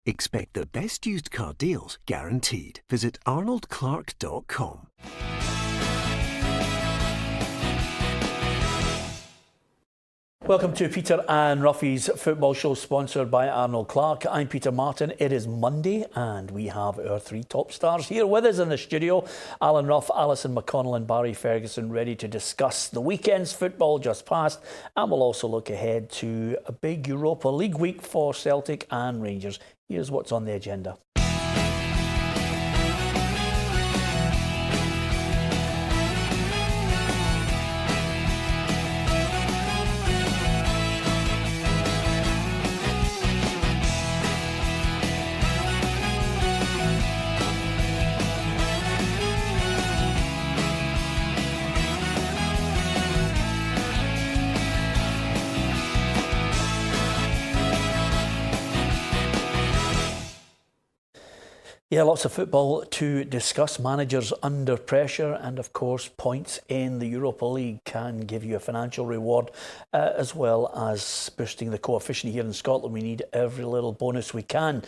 Expect the best used car deals guaranteed. Visit arnoldclark.com. Welcome to Peter and Ruffy's football show, sponsored by Arnold Clark. I'm Peter Martin. It is Monday and we have our three top stars here with us in the studio. Alan Ruff, Alison McConnell and Barry Ferguson, ready to discuss the weekend's football just past, and we'll also look ahead to a big Europa League week for Celtic and Rangers. Here's what's on the agenda. Yeah, lots of football to discuss. Managers under pressure, and of course points in the Europa League can give you a financial reward, as well as boosting the coefficient here in Scotland. We need every little bonus we can.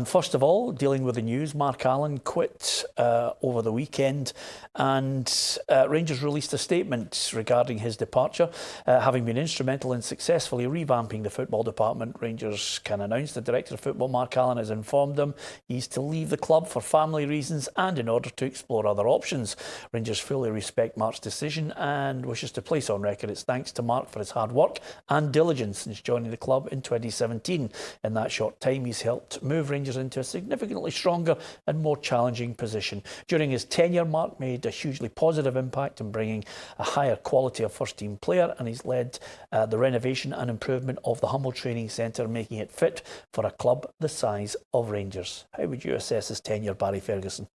First of all, dealing with the news, Mark Allen quit over the weekend, and Rangers released a statement regarding his departure. Having been instrumental in successfully revamping the football department, Rangers can announce the Director of Football, Mark Allen, has informed them he's to leave the club for family reasons and in order to explore other options. Rangers fully respect Mark's decision and wishes to place on record its thanks to Mark for his hard work and diligence since joining the club in 2017. In that short time, he's helped move Rangers into a significantly stronger and more challenging position. During his tenure, Mark made a hugely positive impact in bringing a higher quality of first-team player, and he's led the renovation and improvement of the Hummel Training Centre, making it fit for a club the size of Rangers. How would you assess his tenure, Barry Ferguson?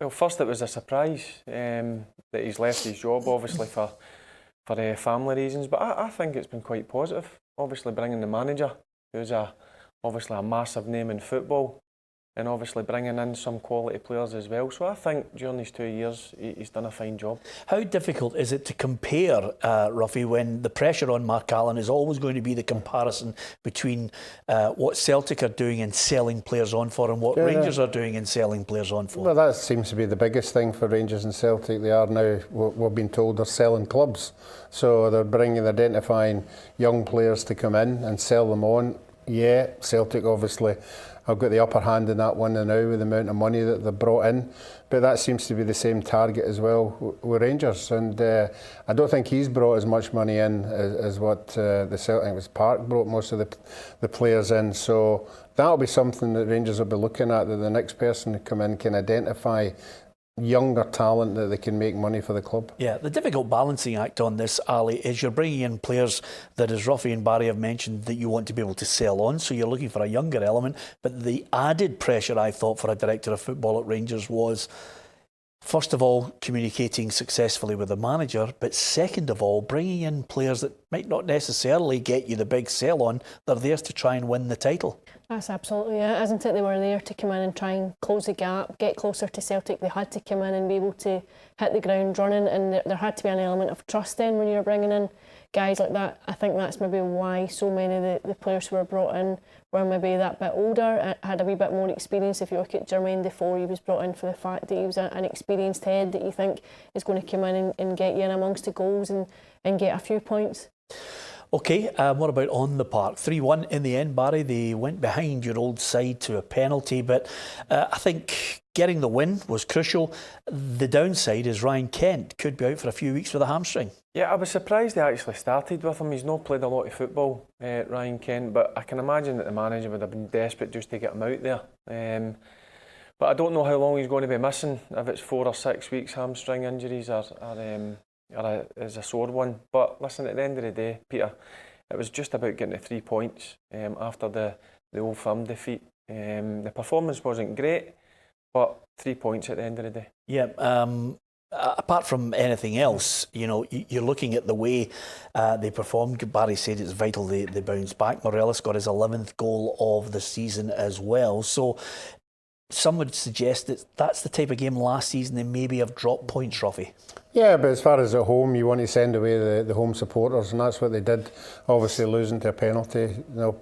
Well, first it was a surprise that he's left his job, obviously for family reasons, but I think it's been quite positive. Obviously bringing the manager, who's obviously a massive name in football, and obviously bringing in some quality players as well. So I think during these 2 years, he's done a fine job. How difficult is it to compare, Ruffy, when the pressure on Mark Allen is always going to be the comparison between what Celtic are doing and selling players on for and what Rangers are doing and selling players on for? Well, that seems to be the biggest thing for Rangers and Celtic. They are now, we've been told, they're selling clubs. So they're identifying young players to come in and sell them on. Yeah, Celtic obviously have got the upper hand in that one now with the amount of money that they've brought in, but that seems to be the same target as well with Rangers, and I don't think he's brought as much money in as what the Celtic, it was Park, brought most of the players in, so that'll be something that Rangers will be looking at, that the next person to come in can identify younger talent that they can make money for the club. Yeah, the difficult balancing act on this, Ali, is you're bringing in players that, as Ruffy and Barry have mentioned, that you want to be able to sell on, so you're looking for a younger element, but the added pressure, I thought, for a director of football at Rangers was, first of all, communicating successfully with the manager, but second of all, bringing in players that might not necessarily get you the big sell on. They're there to try and win the title. That's absolutely it, isn't it? They were there to come in and try and close the gap, get closer to Celtic. They had to come in and be able to hit the ground running, and there had to be an element of trust then when you're bringing in guys like that. I think that's maybe why so many of the players who were brought in were maybe that bit older, had a wee bit more experience. If you look at Jermaine Defoe, he was brought in for the fact that he was an experienced head that you think is going to come in and get you in amongst the goals and get a few points. OK, what about on the park? 3-1 in the end, Barry. They went behind your old side to a penalty, but I think getting the win was crucial. The downside is Ryan Kent could be out for a few weeks with a hamstring. Yeah, I was surprised they actually started with him. He's not played a lot of football, Ryan Kent, but I can imagine that the manager would have been desperate just to get him out there. But I don't know how long he's going to be missing, if it's 4 or 6 weeks hamstring injuries is a sore one. But listen, at the end of the day, Peter, it was just about getting the 3 points after the Old Firm defeat. The performance wasn't great, but 3 points at the end of the day. Yeah, apart from anything else, you know, you're looking at the way they performed. Barry said it's vital they bounce back. Morelos got his 11th goal of the season as well. So some would suggest that that's the type of game last season they maybe have dropped points, Ruffy. Yeah, but as far as at home, you want to send away the home supporters, and that's what they did. Obviously, losing to a penalty,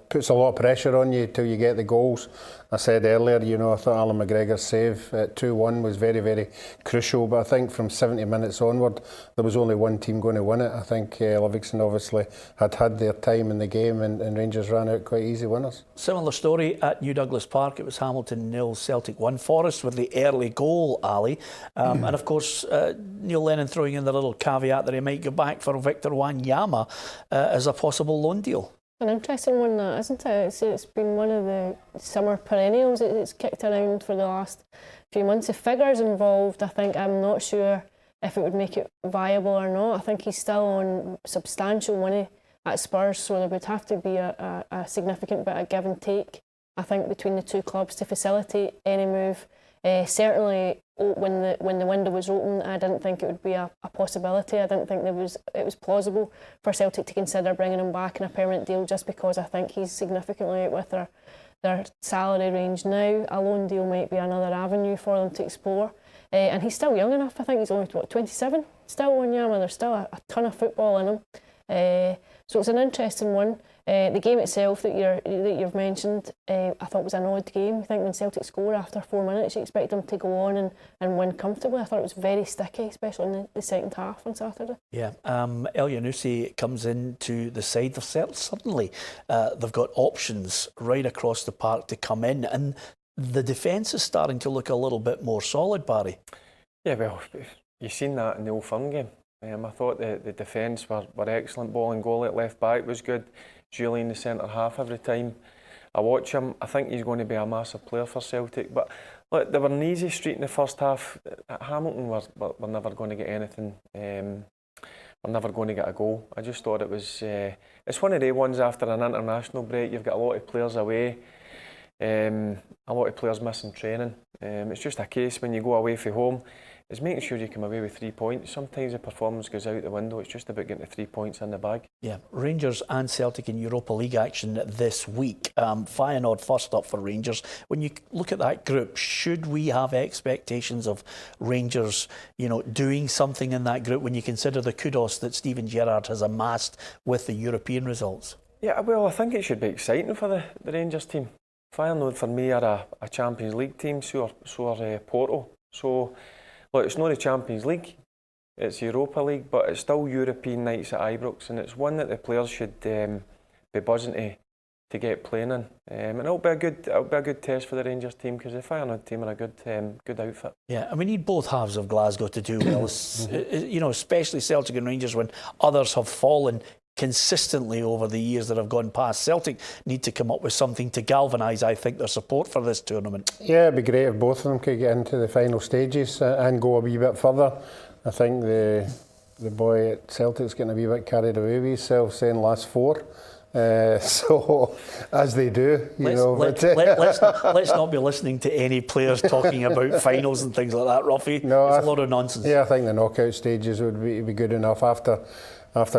puts a lot of pressure on you till you get the goals. I said earlier, I thought Alan McGregor's save at 2-1 was very, very crucial. But I think from 70 minutes onward, there was only one team going to win it. I think Livingston obviously had their time in the game, and Rangers ran out quite easy winners. Similar story at New Douglas Park. It was Hamilton 0, Celtic 1. Forrest with the early goal, Ali. And of course, Neil Lennon throwing in the little caveat that he might go back for Victor Wanyama as a possible loan deal. An interesting one, that, isn't it? It's been one of the summer perennials. It's kicked around for the last few months. The figures involved, I think, I'm not sure if it would make it viable or not. I think he's still on substantial money at Spurs, so there would have to be a significant bit of give and take, I think, between the two clubs to facilitate any move. Certainly, when the window was open, I didn't think it would be a possibility. I didn't think it was plausible for Celtic to consider bringing him back in a permanent deal, just because I think he's significantly out with their salary range now. A loan deal might be another avenue for them to explore. And he's still young enough. I think he's only 27. Still Wanyama. There's still a ton of football in him. So it's an interesting one. The game itself that you've mentioned, I thought was an odd game. I think when Celtic score after 4 minutes, you expect them to go on and win comfortably. I thought it was very sticky, especially in the second half on Saturday. Yeah, El Yanusi comes into the side. Suddenly, they've got options right across the park to come in, and the defence is starting to look a little bit more solid, Barry. Yeah, well, you've seen that in the Old Firm game. I thought the defence were excellent. Ball and goal at left back was good. Julian, the centre half, every time I watch him, I think he's going to be a massive player for Celtic. But look, they were an easy street in the first half. Hamilton were never going to get anything. We're never going to get a goal. I just thought it was. It's one of the ones after an international break. You've got a lot of players away. A lot of players missing training. It's just a case when you go away from home, is making sure you come away with 3 points. Sometimes the performance goes out the window. It's just about getting the 3 points in the bag. Yeah, Rangers and Celtic in Europa League action this week. Feyenoord first up for Rangers. When you look at that group, should we have expectations of Rangers, doing something in that group when you consider the kudos that Steven Gerrard has amassed with the European results? Yeah, well, I think it should be exciting for the Rangers team. Feyenoord for me are a Champions League team, so are Porto. So, look, it's not the Champions League, it's Europa League, but it's still European nights at Ibrox, and it's one that the players should be buzzing to get playing in. And it'll be a good test for the Rangers team, because the Feyenoord team are a good outfit. Yeah, and we need both halves of Glasgow to do well. Especially Celtic and Rangers when others have fallen consistently over the years that have gone past. Celtic need to come up with something to galvanise, I think, their support for this tournament. Yeah, it'd be great if both of them could get into the final stages and go a wee bit further. I think the boy at Celtic's getting a wee bit carried away with himself, saying last four. So, as they do, let's not be listening to any players talking about finals and things like that, Ruffy. No, it's a lot of nonsense. Yeah, I think the knockout stages would be good enough after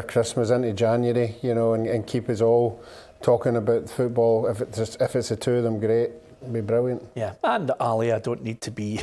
Christmas into January, and keep us all talking about football. If it's the two of them, great, it'd be brilliant. Yeah, and Ali, I don't need to be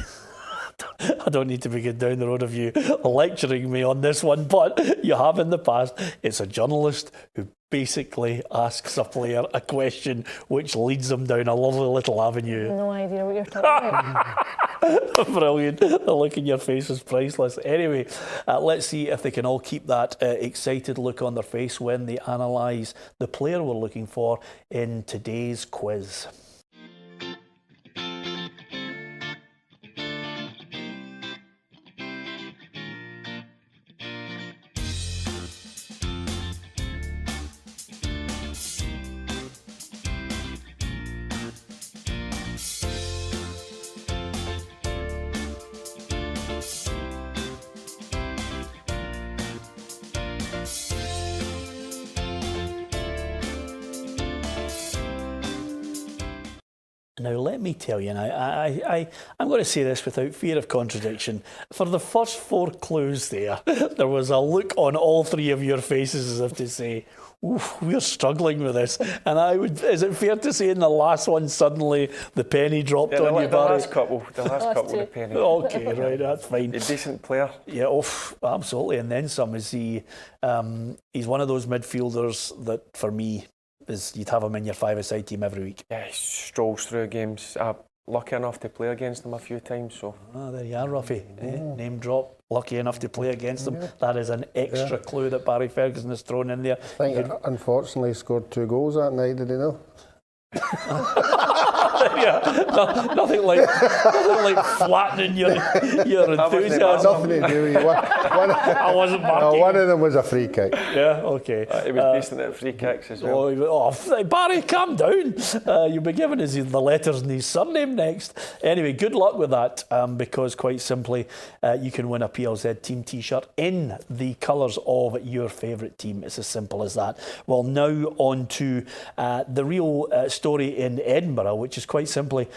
going down the road of you lecturing me on this one, but you have in the past. It's a journalist who basically asks a player a question which leads them down a lovely little avenue. No idea what you're talking about. Brilliant. The look in your face is priceless. Anyway, let's see if they can all keep that excited look on their face when they analyse the player we're looking for in today's quiz. Now, let me tell you now, I'm going to say this without fear of contradiction. For the first 4 clues there was a look on all 3 of your faces as if to say, oof, we're struggling with this. And is it fair to say in the last one, suddenly the penny dropped on you, Barry? The last couple, the penny. Okay, right, that's fine. A decent player. Yeah, absolutely. And then some. Is he? He's one of those midfielders that, for me, you'd have him in your 5-a-side team every week. Yeah, he strolls through games. I'm lucky enough to play against him a few times. So. There you are, Ruffy. Name drop. Lucky enough to play against them. That is an extra clue that Barry Ferguson has thrown in there. I think unfortunately he scored 2 goals that night, did he know? Nothing like flattening your enthusiasm. Nothing to do with you. I wasn't marking. One of them was a free kick. Yeah, okay. He was decent at free kicks as well. Barry, calm down. You'll be giving us the letters in his surname next. Anyway, good luck with that, because quite simply, you can win a PLZ team T-shirt in the colours of your favourite team. It's as simple as that. Well, now on to the real story in Edinburgh, which is quite simply,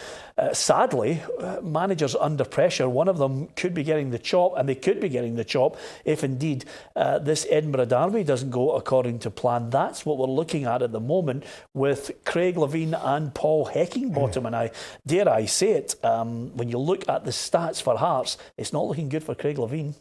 sadly, managers under pressure. One of them could be getting the chop, and they could be getting the chop if indeed this Edinburgh derby doesn't go according to plan. That's what we're looking at the moment with Craig Levein and Paul Heckingbottom. And I dare I say it, when you look at the stats for Hearts, it's not looking good for Craig Levein.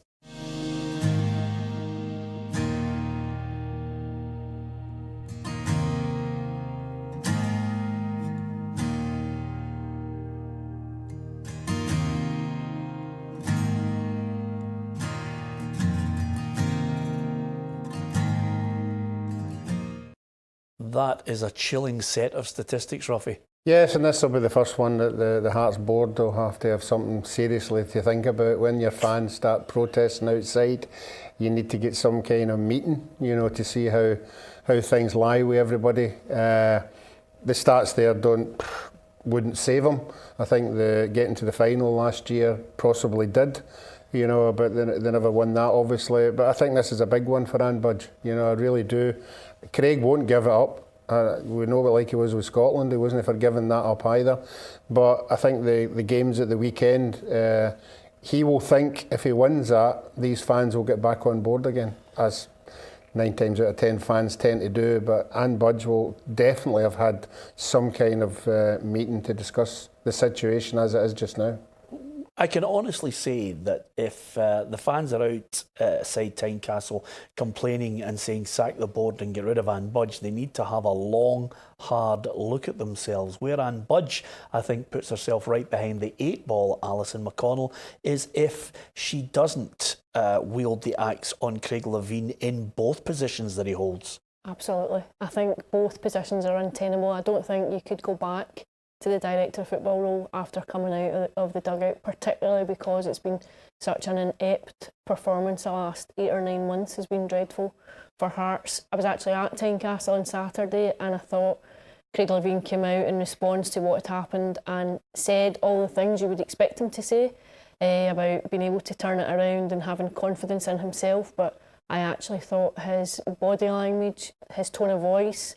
That is a chilling set of statistics, Ruffy. Yes, and this will be the first one that the Hearts board will have to have something seriously to think about. When your fans start protesting outside, you need to get some kind of meeting, to see how things lie with everybody. The stats there wouldn't save them. I think getting to the final last year possibly did. But they never won that, obviously. But I think this is a big one for Ann Budge. I really do. Craig won't give it up. We know what like he was with Scotland. He wasn't for giving that up either. But I think the games at the weekend, he will think if he wins that, these fans will get back on board again, as 9 times out of 10 fans tend to do. But Ann Budge will definitely have had some kind of meeting to discuss the situation as it is just now. I can honestly say that if the fans are outside Tynecastle complaining and saying sack the board and get rid of Ann Budge, they need to have a long, hard look at themselves. Where Ann Budge, I think, puts herself right behind the 8 ball, Alison McConnell, is if she doesn't wield the axe on Craig Levein in both positions that he holds. Absolutely. I think both positions are untenable. I don't think you could go back to the director of football role after coming out of the dugout, particularly because it's been such an inept performance. The last 8 or 9 months has been dreadful for Hearts. I was actually at Tynecastle on Saturday, and I thought Craig Levein came out in response to what had happened and said all the things you would expect him to say about being able to turn it around and having confidence in himself. But I actually thought his body language, his tone of voice,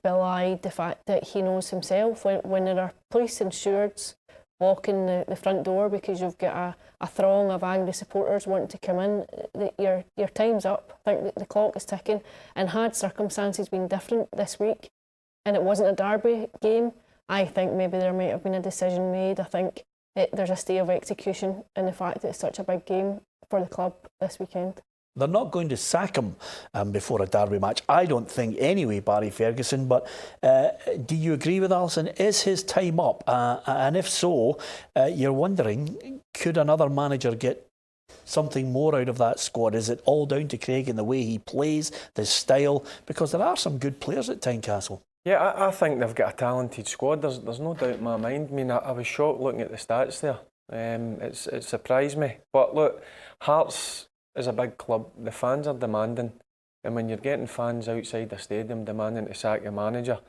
belied the fact that he knows himself. When there are police and stewards walking the front door because you've got a throng of angry supporters wanting to come in, your time's up. I think the clock is ticking. And had circumstances been different this week and it wasn't a derby game, I think maybe there might have been a decision made. I think there's a stay of execution in the fact that it's such a big game for the club this weekend. They're not going to sack him before a derby match, I don't think anyway, Barry Ferguson. But do you agree with Alison? Is his time up? And if so, you're wondering, could another manager get something more out of that squad? Is it all down to Craig and the way he plays, the style? Because there are some good players at Tynecastle. Yeah, I think they've got a talented squad. There's no doubt in my mind. I mean, I was shocked looking at the stats there. It surprised me. But look, Hearts is a big club. The fans are demanding, and when you're getting fans outside the stadium demanding to sack your manager,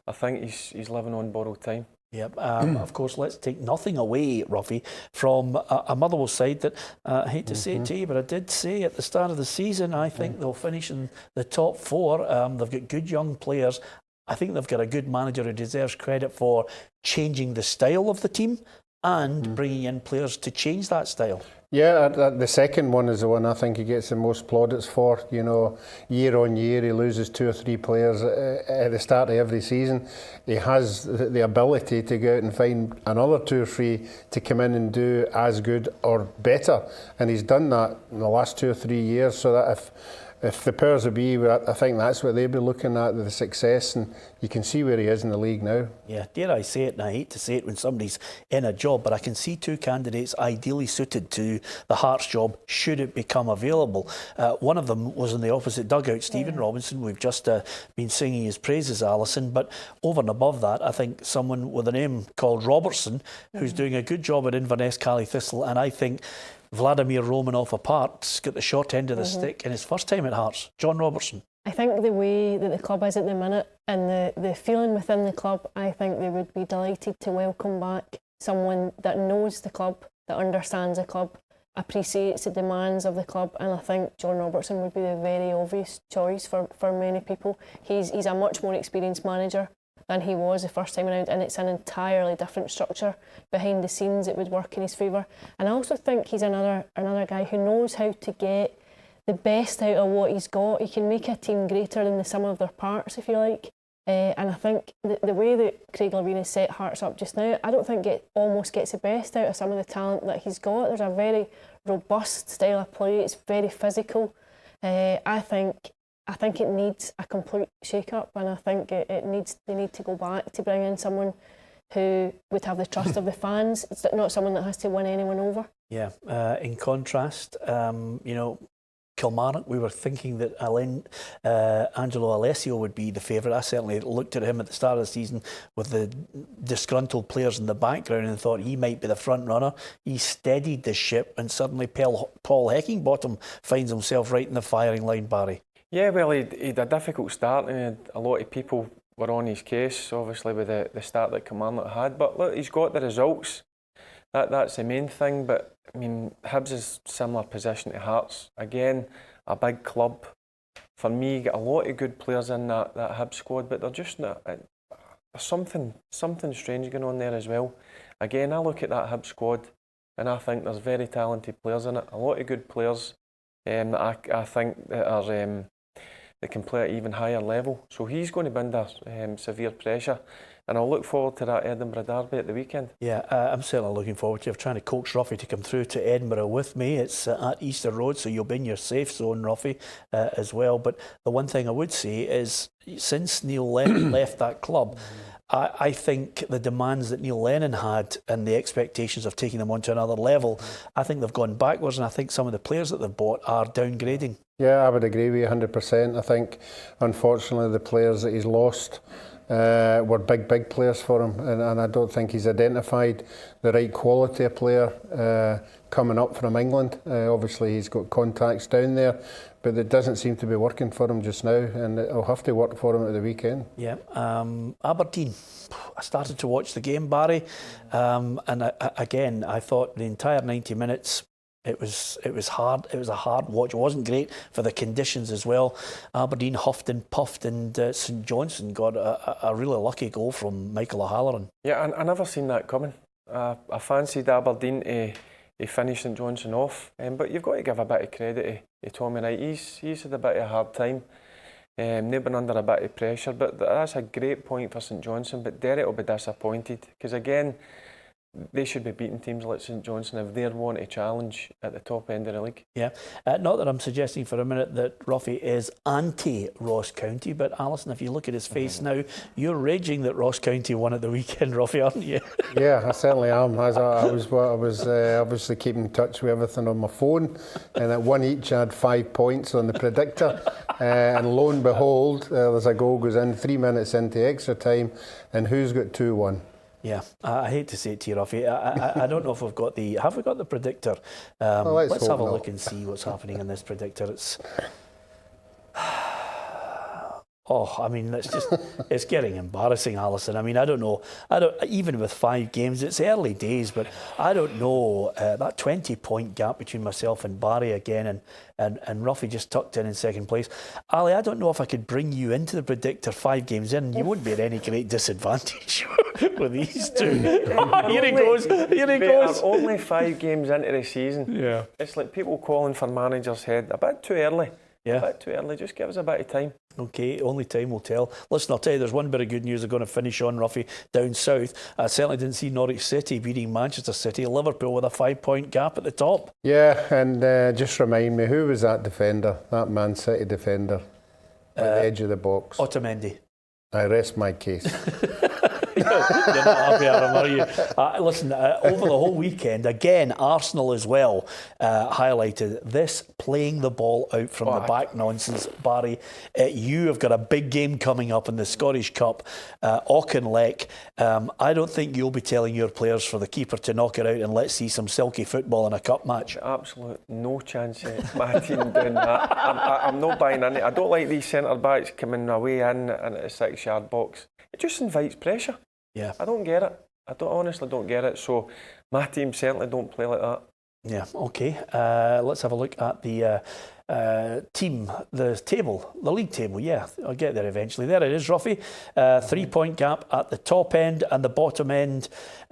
I think he's living on borrowed time. Yep. Of course, let's take nothing away, Ruffy, from a Motherwell side that I hate to say it to you, but I did say at the start of the season I think they'll finish in the top 4. They've got good young players. I think they've got a good manager who deserves credit for changing the style of the team and bringing in players to change that style. Yeah, the second one is the one I think he gets the most plaudits for. You know, year on year he loses 2 or 3 players at the start of every season. He has the ability to go out and find another 2 or 3 to come in and do as good or better, and he's done that in the last 2 or 3 years. So that if the powers that be, I think that's what they'll be looking at, the success, and you can see where he is in the league now. Yeah, dare I say it, and I hate to say it when somebody's in a job, but I can see 2 candidates ideally suited to the Hearts job should it become available. One of them was in the opposite dugout, Stephen Robinson. We've just been singing his praises, Alison, but over and above that, I think someone with a name called Robertson, who's doing a good job at Inverness Cally Thistle, and I think Vladimir Romanov apart's got the short end of the stick in his first time at Hearts. John Robertson. I think the way that the club is at the minute and the feeling within the club, I think they would be delighted to welcome back someone that knows the club, that understands the club, appreciates the demands of the club, and I think John Robertson would be the very obvious choice for many people. He's a much more experienced manager than he was the first time around, and it's an entirely different structure behind the scenes that would work in his favour. And I also think he's another guy who knows how to get the best out of what he's got. He can make a team greater than the sum of their parts, if you like. And I think the way that Craig Levein has set Hearts up just now, I don't think it almost gets the best out of some of the talent that he's got. There's a very robust style of play. It's very physical. I think it needs a complete shake-up, and I think they need to go back to bring in someone who would have the trust of the fans. It's not someone that has to win anyone over. Yeah. In contrast, Kilmarnock, we were thinking that Angelo Alessio would be the favourite. I certainly looked at him at the start of the season with the disgruntled players in the background and thought he might be the front runner. He steadied the ship, and suddenly Paul Heckingbottom finds himself right in the firing line, Barry. Yeah, well, he had a difficult start, and a lot of people were on his case, obviously, with the start that Kilmarnock had. But look, he's got the results. That's the main thing. But I mean, Hibs is similar position to Hearts. Again, a big club. For me, got a lot of good players in that Hibs squad, but they're just not. There's something strange going on there as well. Again, I look at that Hibs squad, and I think there's very talented players in it. A lot of good players that I think that are. That can play at even higher level. So he's going to be under severe pressure, and I'll look forward to that Edinburgh derby at the weekend. Yeah, I'm certainly looking forward to it. I'm trying to coax Ruffy to come through to Edinburgh with me. It's at Easter Road, so you'll be in your safe zone, Ruffy, as well. But the one thing I would say is, since Neil Lennon left that club, I think the demands that Neil Lennon had and the expectations of taking them on to another level, I think they've gone backwards, and I think some of the players that they've bought are downgrading. Yeah, I would agree with you 100%. I think, unfortunately, the players that he's lost were big players for him, and I don't think he's identified the right quality of player coming up from England. Obviously, he's got contacts down there, but it doesn't seem to be working for him just now, and it'll have to work for him at the weekend. Yeah, Aberdeen. I started to watch the game, Barry, and again, I thought the entire 90 minutes. It was hard. It was a hard watch. It wasn't great for the conditions as well. Aberdeen huffed and puffed, and St Johnstone got a really lucky goal from Michael O'Halloran. Yeah, I never seen that coming. I fancied Aberdeen to finish St Johnstone off, but you've got to give a bit of credit to Tommy Knight. He's had a bit of a hard time. They've been under a bit of pressure, but that's a great point for St Johnstone. But Derek will be disappointed, because again, they should be beating teams like St Johnstone if they want to challenge at the top end of the league. Yeah, not that I'm suggesting for a minute that Ruffy is anti-Ross County, but Alison, if you look at his face now, you're raging that Ross County won at the weekend, Ruffy, aren't you? Yeah, I certainly am. I was obviously keeping in touch with everything on my phone, and at one each I had 5 points on the predictor, and lo and behold, there's a goal goes in 3 minutes into extra time, and who's got 2-1? Yeah, I hate to say it to you, Ruffy. I don't know if we've got the predictor. Let's have a not. look and see what's happening in this predictor. It's Oh, I mean, it's getting embarrassing, Alison. I mean, I don't know. Even with 5 games, it's early days, but I don't know. That 20-point gap between myself and Barry again, and Ruffy just tucked in second place. Ali, I don't know if I could bring you into the predictor 5 games in. You wouldn't be at any great disadvantage with these two. Here he goes. Here he goes. I'm only 5 games into the season. Yeah. It's like people calling for manager's head a bit too early. Yeah. A bit too early. Just give us a bit of time. Okay, only time will tell. Listen, I'll tell you, there's one bit of good news I'm going to finish on, Ruffy, down south. I certainly didn't see Norwich City beating Manchester City. Liverpool with a 5-point gap at the top. Yeah, and just remind me, who was that defender, that Man City defender, at the edge of the box? Otamendi. I rest my case. You're not happy at him, are you? Listen, over the whole weekend, again, Arsenal as well highlighted this playing the ball out from the back nonsense. Barry, you have got a big game coming up in the Scottish Cup, Auchinleck. I don't think you'll be telling your players for the keeper to knock it out and let's see some silky football in a cup match. Absolute no chance of my team doing that. I'm not buying into it. I don't like these centre-backs coming away in into the 6-yard box. It just invites pressure. Yeah. I don't get it. honestly don't get it. So my team certainly don't play like that. Yeah, okay. Let's have a look at the the league table. Yeah, I'll get there eventually. There it is, Ruffy. 3-point gap at the top end and the bottom end.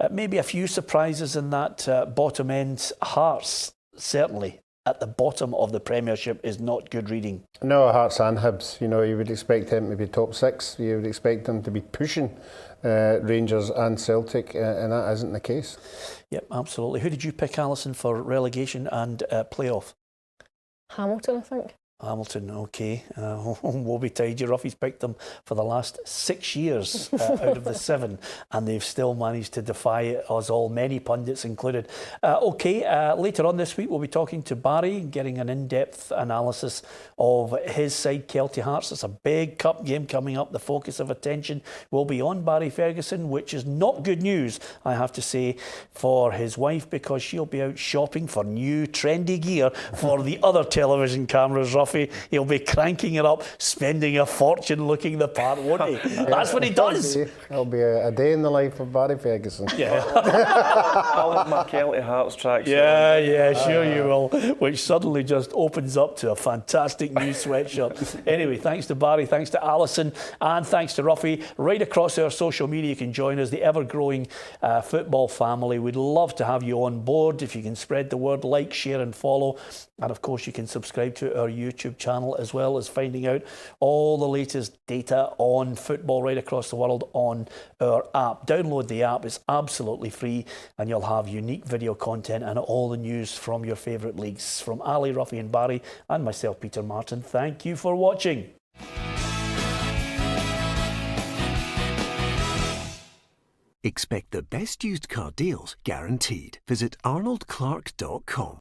Maybe a few surprises in that bottom end. Hearts, certainly, at the bottom of the Premiership is not good reading. No, Hearts and Hibs. You know, you would expect them to be top 6. You would expect them to be pushing Rangers and Celtic, and that isn't the case. Yep, absolutely. Who did you pick, Alison, for relegation and playoff? Hamilton, I think. Hamilton, okay. Woe betide you. Ruffy's picked them for the last 6 years out of the 7, and they've still managed to defy us all, many pundits included. Later on this week we'll be talking to Barry, getting an in-depth analysis of his side, Kelty Hearts. It's a big cup game coming up. The focus of attention will be on Barry Ferguson, which is not good news, I have to say, for his wife, because she'll be out shopping for new trendy gear for the other television cameras, Ruffy. He'll be cranking it up, spending a fortune looking the part, won't he? That's what he does. It'll be a day in the life of Barry Ferguson. Yeah. I'll have my Kelty Hearts tracks. Yeah, sure you will. Which suddenly just opens up to a fantastic new sweatshirt. Anyway, thanks to Barry, thanks to Alison, and thanks to Ruffy. Right across our social media, you can join us, the ever-growing football family. We'd love to have you on board. If you can spread the word, like, share and follow. And of course, you can subscribe to our YouTube channel, as well as finding out all the latest data on football right across the world on our app. Download the app, it's absolutely free, and you'll have unique video content and all the news from your favourite leagues. From Ali, Ruffy and Barry, and myself, Peter Martin, thank you for watching. Expect the best used car deals guaranteed. Visit arnoldclark.com.